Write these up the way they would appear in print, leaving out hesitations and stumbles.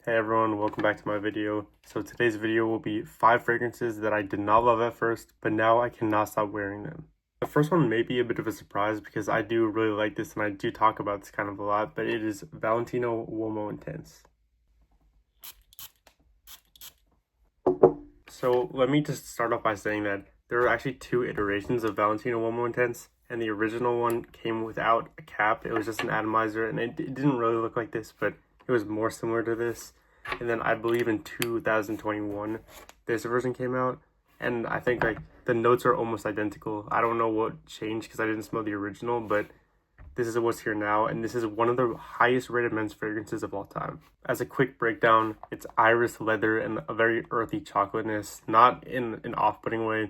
Hey everyone, welcome back to my video. So today's video will be 5 fragrances that I did not love at first, but now I cannot stop wearing them. The first one may be a bit of a surprise because I do really like this and I do talk about this kind of a lot, but it is Valentino Uomo Intense. So let me just start off by saying that there are actually 2 iterations of Valentino Uomo Intense, and the original one came without a cap. It was just an atomizer, and it didn't really look like this, but it was more similar to this. And then I believe in 2021 this version came out, and I think like the notes are almost identical. I don't know what changed because I didn't smell the original, but this is what's here now, and this is one of the highest rated men's fragrances of all time. As a quick breakdown, it's iris, leather, and a very earthy chocolateness, not in an off-putting way,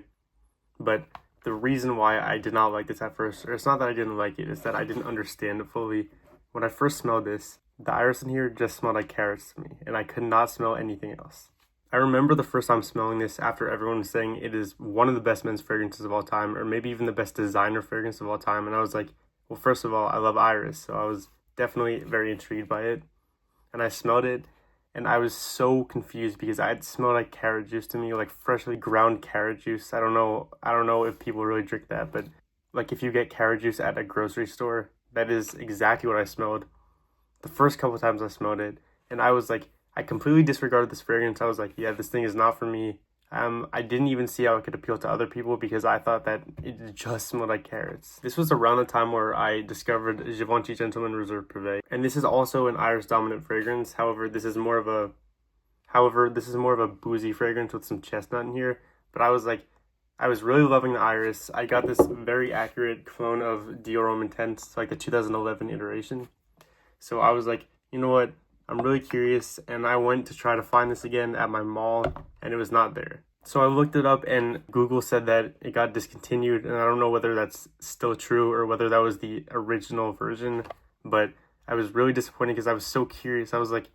but the reason why I did not like this at first, or it's not that I didn't like it, it's that I didn't understand it fully. When I first smelled this, the iris in here just smelled like carrots to me, and I could not smell anything else. I remember the first time smelling this after everyone was saying it is one of the best men's fragrances of all time, or maybe even the best designer fragrance of all time, and I was like, well, first of all, I love iris, so I was definitely very intrigued by it, and I smelled it, and I was so confused because it smelled like carrot juice to me, like freshly ground carrot juice. I don't know if people really drink that, but like if you get carrot juice at a grocery store, that is exactly what I smelled the first couple times I smelled it, and I was like, I completely disregarded this fragrance. I was like, yeah, this thing is not for me. I didn't even see how it could appeal to other people because I thought that it just smelled like carrots. This was around the time where I discovered Givenchy Gentleman Reserve Privé, and this is also an iris dominant fragrance. However, this is more of a boozy fragrance with some chestnut in here. But I was really loving the iris. I got this very accurate clone of Dior Homme Intense, like the 2011 iteration. So I was like, you know what? I'm really curious, and I went to try to find this again at my mall, and it was not there. So I looked it up, and Google said that it got discontinued, and I don't know whether that's still true or whether that was the original version, but I was really disappointed because I was so curious. I was like,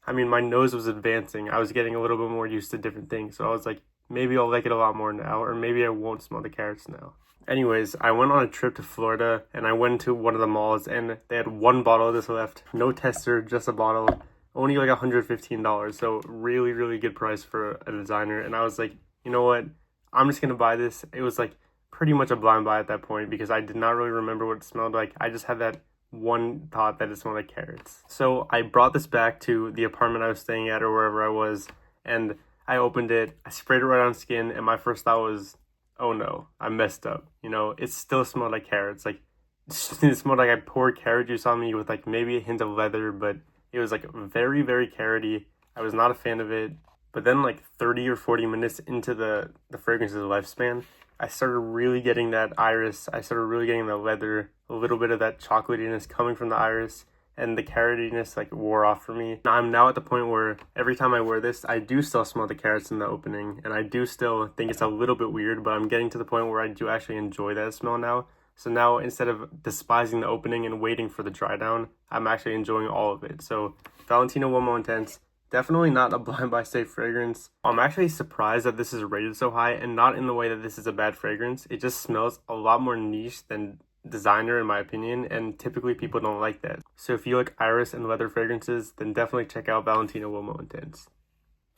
I mean, my nose was advancing. I was getting a little bit more used to different things, so I was like, maybe I'll like it a lot more now, or maybe I won't smell the carrots now. Anyways, I went on a trip to Florida, and I went to one of the malls, and they had one bottle of this left. No tester, just a bottle. Only like $115, so really, really good price for a designer. And I was like, you know what? I'm just going to buy this. It was like pretty much a blind buy at that point because I did not really remember what it smelled like. I just had that one thought that it smelled like carrots. So I brought this back to the apartment I was staying at or wherever I was, and I opened it. I sprayed it right on skin, and my first thought was, oh no, I messed up. You know, it still smelled like carrots. Like, it smelled like I poured carrot juice on me with like maybe a hint of leather, but it was like very, very carroty. I was not a fan of it. But then like 30 or 40 minutes into the fragrance's lifespan, I started really getting that iris. I started really getting the leather, a little bit of that chocolatiness coming from the iris, and the carrotiness like wore off for me. I'm now at the point where every time I wear this, I do still smell the carrots in the opening, and I do still think it's a little bit weird, but I'm getting to the point where I do actually enjoy that smell now. So now, instead of despising the opening and waiting for the dry down, I'm actually enjoying all of it. So Valentino Uomo Intense, definitely not a blind buy safe fragrance. I'm actually surprised that this is rated so high, and not in the way that this is a bad fragrance. It just smells a lot more niche than designer in my opinion, and typically people don't like that. So if you like iris and leather fragrances, then definitely check out Valentino Uomo Intense.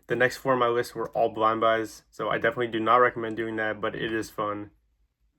The next 4 on my list were all blind buys, so I definitely do not recommend doing that, but it is fun.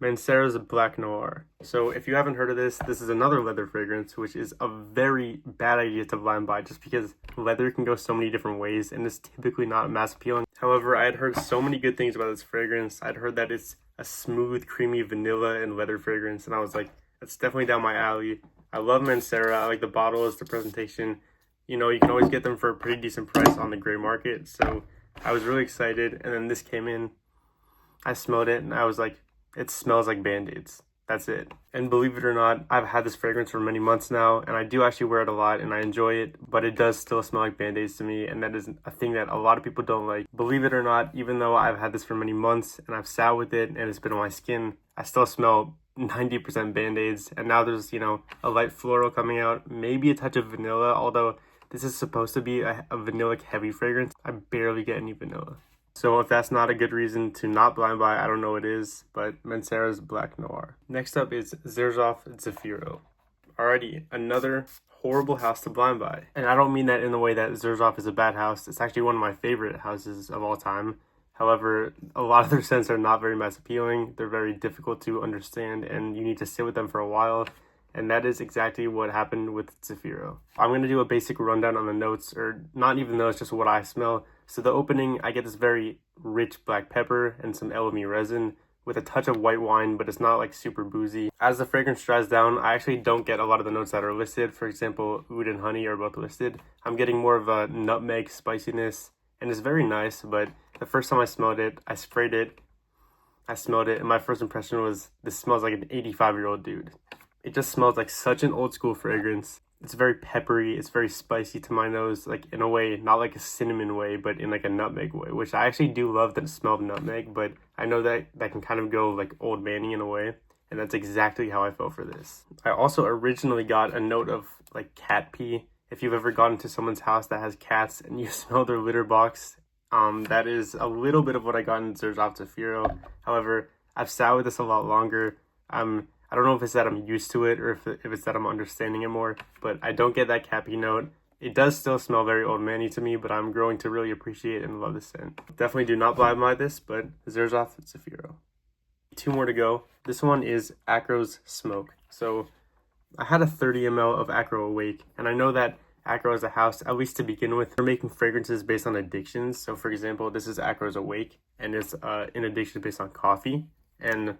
Mancera's Black Noir. So if you haven't heard of this is another leather fragrance, which is a very bad idea to blind buy just because leather can go so many different ways and is typically not mass appealing. However, I had heard so many good things about this fragrance. I'd heard that it's a smooth, creamy vanilla and leather fragrance, and I was like, that's definitely down my alley. I love Mancera. I like the bottles, the presentation. You know, you can always get them for a pretty decent price on the gray market, so I was really excited, and then this came in. I smelled it, and I was like, it smells like Band-Aids. That's it. And believe it or not, I've had this fragrance for many months now, and I do actually wear it a lot, and I enjoy it, but it does still smell like Band-Aids to me, and that is a thing that a lot of people don't like. Believe it or not, even though I've had this for many months, and I've sat with it, and it's been on my skin, I still smell 90% Band-Aids, and now there's, you know, a light floral coming out, maybe a touch of vanilla, although this is supposed to be a vanilla heavy fragrance. I barely get any vanilla. So if that's not a good reason to not blind buy, I don't know what is, but Mancera's Black Noir. Next up is Xerjoff Zefiro. Alrighty, another horrible house to blind buy. And I don't mean that in the way that Xerjoff is a bad house. It's actually one of my favorite houses of all time. However, a lot of their scents are not very mass appealing. They're very difficult to understand, and you need to sit with them for a while. And that is exactly what happened with Zefiro. I'm going to do a basic rundown on the notes, or not even notes, just what I smell. So the opening, I get this very rich black pepper and some LME resin with a touch of white wine, but it's not like super boozy. As the fragrance dries down, I actually don't get a lot of the notes that are listed. For example, oud and honey are both listed. I'm getting more of a nutmeg spiciness, and it's very nice, but the first time I smelled it, I sprayed it, I smelled it, and my first impression was, this smells like an 85-year-old dude. It just smells like such an old school fragrance. It's very peppery, it's very spicy to my nose, like in a way, not like a cinnamon way, but in like a nutmeg way, which I actually do love the smell of nutmeg, but I know that that can kind of go like old manny in a way, and that's exactly how I felt for this. I also originally got a note of like cat pee. If you've ever gone to someone's house that has cats and you smell their litter box, that is a little bit of what I got in Xerjoff Zefiro. However, I've sat with this a lot longer. I don't know if it's that I'm used to it or if it's that I'm understanding it more, but I don't get that cappy note. It does still smell very old manny to me, but I'm growing to really appreciate and love the scent. Definitely do not blind buy this, but Xerjoff Zefiro. 2 more to go. This one is Akro Smoke. So I had a 30 ml of Akro Awake, and I know that Akro as a house, at least to begin with, they're making fragrances based on addictions. So for example, this is Akro's Awake, and it's an addiction based on coffee. And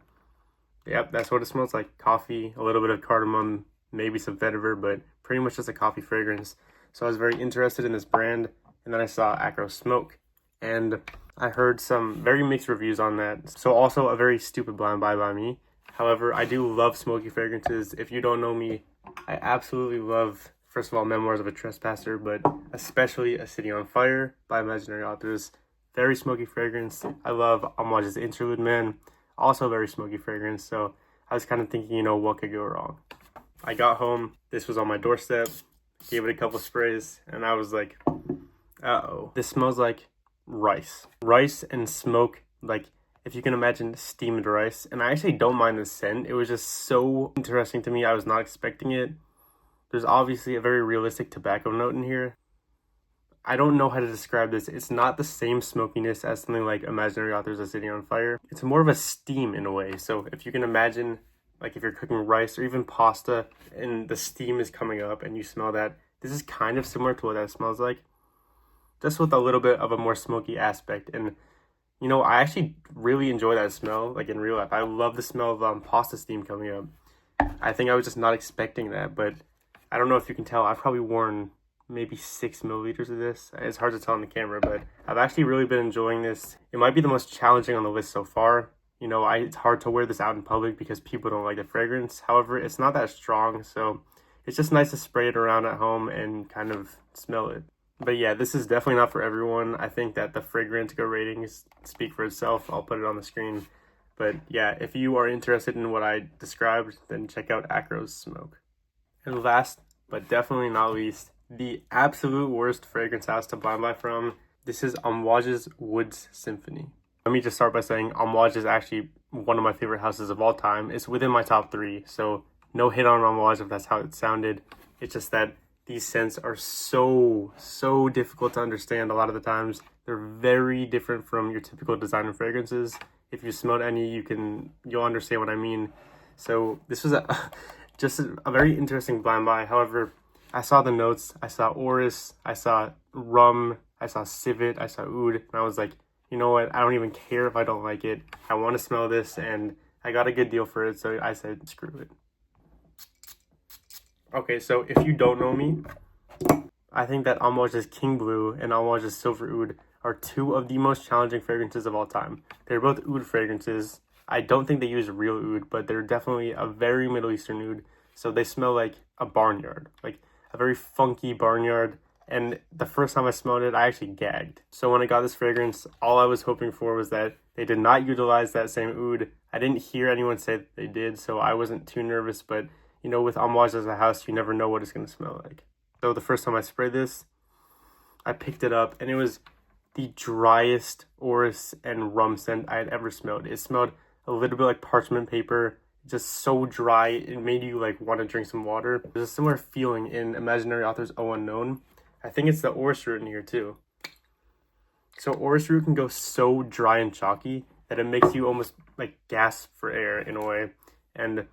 yep, that's what it smells like. Coffee, a little bit of cardamom, maybe some vetiver, but pretty much just a coffee fragrance. So I was very interested in this brand, and then I saw Akro Smoke, and I heard some very mixed reviews on that. So also a very stupid blind buy by me. However, I do love smoky fragrances. If you don't know me, I absolutely love, first of all, Memoirs of a Trespasser, but especially A City on Fire by Imaginary Authors. Very smoky fragrance. I love Amouage's Interlude Man. Also very smoky fragrance, so I was kind of thinking, you know, what could go wrong? I got home, this was on my doorstep, gave it a couple sprays, and I was like, uh-oh. This smells like rice. Rice and smoke, like if you can imagine steamed rice. And I actually don't mind the scent. It was just so interesting to me. I was not expecting it. There's obviously a very realistic tobacco note in here. I don't know how to describe this. It's not the same smokiness as something like Imaginary Authors' A City on Fire. It's more of a steam in a way. So if you can imagine, like if you're cooking rice or even pasta and the steam is coming up and you smell that, this is kind of similar to what that smells like, just with a little bit of a more smoky aspect. And you know, I actually really enjoy that smell, like in real life. I love the smell of pasta steam coming up. I think I was just not expecting that, but I don't know if you can tell, I've probably worn maybe 6 milliliters of this. It's hard to tell on the camera, but I've actually really been enjoying this. It might be the most challenging on the list so far. You know, it's hard to wear this out in public because people don't like the fragrance. However, it's not that strong, so it's just nice to spray it around at home and kind of smell it. But yeah, this is definitely not for everyone. I think that the fragrance go ratings speak for itself. I'll put it on the screen. But yeah, if you are interested in what I described, then check out Akro Smoke. And last, but definitely not least, the absolute worst fragrance house to blind buy from. This is Amouage Woods Symphony. Let me just start by saying Amouage is actually one of my favorite houses of all time. It's within my top 3, so no hit on Amouage if that's how it sounded. It's just that these scents are so difficult to understand a lot of the times. They're very different from your typical designer fragrances. If you smelled any, you'll understand what I mean. So this was just a very interesting blind buy. However, I saw the notes, I saw orris, I saw rum, I saw civet, I saw oud, and I was like, you know what, I don't even care if I don't like it. I want to smell this, and I got a good deal for it, so I said, screw it. Okay, so if you don't know me, I think that Amouage's King Blue and Amouage's Silver Oud are 2 of the most challenging fragrances of all time. They're both oud fragrances. I don't think they use real oud, but they're definitely a very Middle Eastern oud, so they smell like a barnyard, like a very funky barnyard. And the first time I smelled it, I actually gagged. So when I got this fragrance, all I was hoping for was that they did not utilize that same oud. I didn't hear anyone say that they did, so I wasn't too nervous. But, you know, with Amouage as a house, you never know what it's going to smell like. So the first time I sprayed this, I picked it up, and it was the driest orris and rum scent I had ever smelled. It smelled a little bit like parchment paper. just so dry, it made you like want to drink some water. There's a similar feeling in Imaginary Author's Oh Unknown. I think it's the orris root in here too. So orris root can go so dry and chalky that it makes you almost like gasp for air in a way. And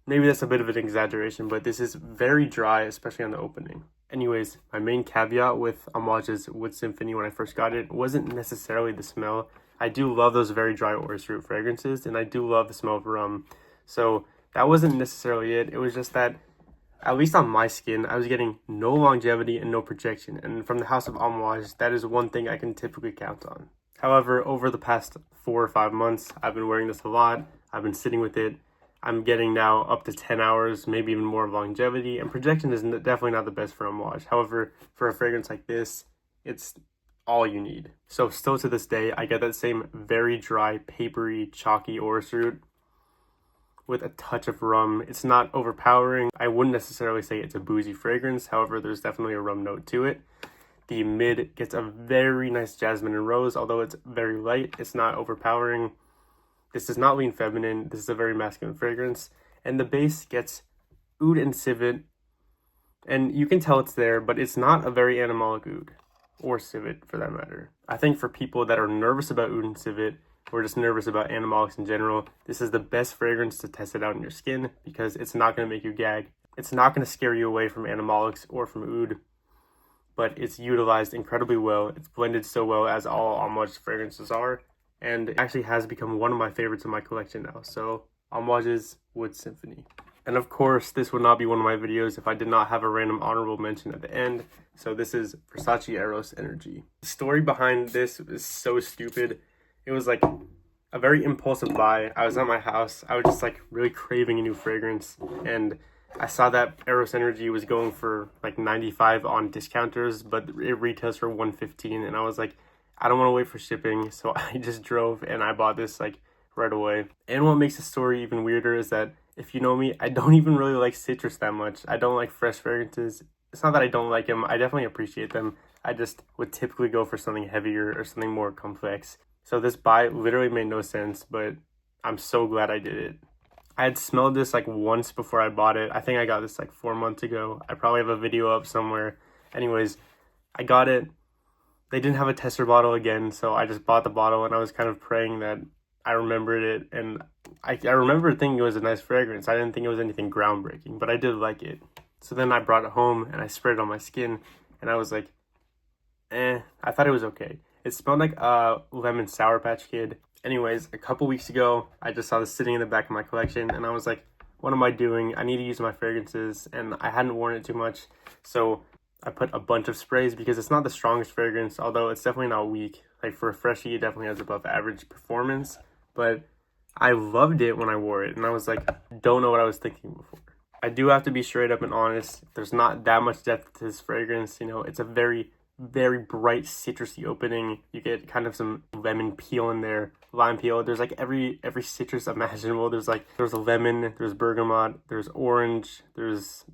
maybe that's a bit of an exaggeration, but this is very dry, especially on the opening. Anyways, my main caveat with Amouage Woods Symphony when I first got it wasn't necessarily the smell. I do love those very dry orris root fragrances, and I do love the smell of rum. So that wasn't necessarily it. It was just that, at least on my skin, I was getting no longevity and no projection. And from the house of Amouage, that is one thing I can typically count on. However, over the past 4 or 5 months, I've been wearing this a lot. I've been sitting with it. I'm getting now up to 10 hours, maybe even more longevity, and projection is definitely not the best for Amouage. However, for a fragrance like this, it's all you need. So still to this day, I get that same very dry, papery, chalky orris root with a touch of rum. It's not overpowering. I wouldn't necessarily say it's a boozy fragrance. However, there's definitely a rum note to it. The mid gets a very nice jasmine and rose, although it's very light. It's not overpowering. This does not lean feminine. This is a very masculine fragrance. And the base gets oud and civet. And you can tell it's there, but it's not a very animalic oud. Or civet, for that matter. I think for people that are nervous about oud and civet, or just nervous about animalics in general, this is the best fragrance to test it out in your skin, because it's not going to make you gag. It's not going to scare you away from animalics or from oud. But it's utilized incredibly well. It's blended so well, as all Amouage fragrances are. And it actually has become one of my favorites in my collection now. So, Amouage Woods Symphony. And of course, this would not be one of my videos if I did not have a random honorable mention at the end. So this is Versace Eros Energy. The story behind this is so stupid. It was like a very impulsive buy. I was at my house. I was just like really craving a new fragrance. And I saw that Eros Energy was going for like 95 on discounters, but it retails for 115. And I was like, I don't want to wait for shipping, so I just drove and I bought this like right away. And what makes the story even weirder is that, if you know me, I don't even really like citrus that much. I don't like fresh fragrances. It's not that I don't like them. I definitely appreciate them. I just would typically go for something heavier or something more complex. So this buy literally made no sense, but I'm so glad I did it. I had smelled this like once before I bought it. I think I got this like 4 months ago. I probably have a video up somewhere. Anyways, I got it. They didn't have a tester bottle again, so I just bought the bottle, and I was kind of praying that I remembered it, and I remember thinking it was a nice fragrance. I didn't think it was anything groundbreaking, but I did like it. So then I brought it home, and I sprayed it on my skin, and I was like, I thought it was okay. It smelled like a lemon Sour Patch Kid. Anyways, a couple weeks ago, I just saw this sitting in the back of my collection, and I was like, what am I doing? I need to use my fragrances, and I hadn't worn it too much, so I put a bunch of sprays because it's not the strongest fragrance, although it's definitely not weak. Like for a freshie, it definitely has above average performance, but I loved it when I wore it, and I was like, don't know what I was thinking before. I do have to be straight up and honest. There's not that much depth to this fragrance. You know, it's a very, very bright citrusy opening. You get kind of some lemon peel in there, lime peel. There's like every citrus imaginable. There's a lemon, there's bergamot, there's orange, there's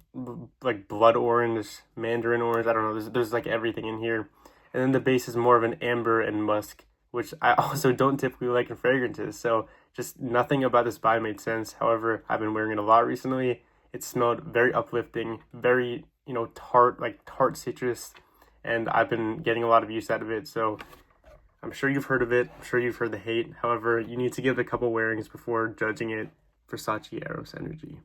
like blood orange, mandarin orange. I don't know. There's like everything in here. And then the base is more of an amber and musk, which I also don't typically like in fragrances. So just nothing about this buy made sense. However, I've been wearing it a lot recently. It smelled very uplifting, very, you know, tart citrus. And I've been getting a lot of use out of it, so I'm sure you've heard of it. I'm sure you've heard the hate. However, you need to give it a couple wearings before judging it. Versace Eros Energy.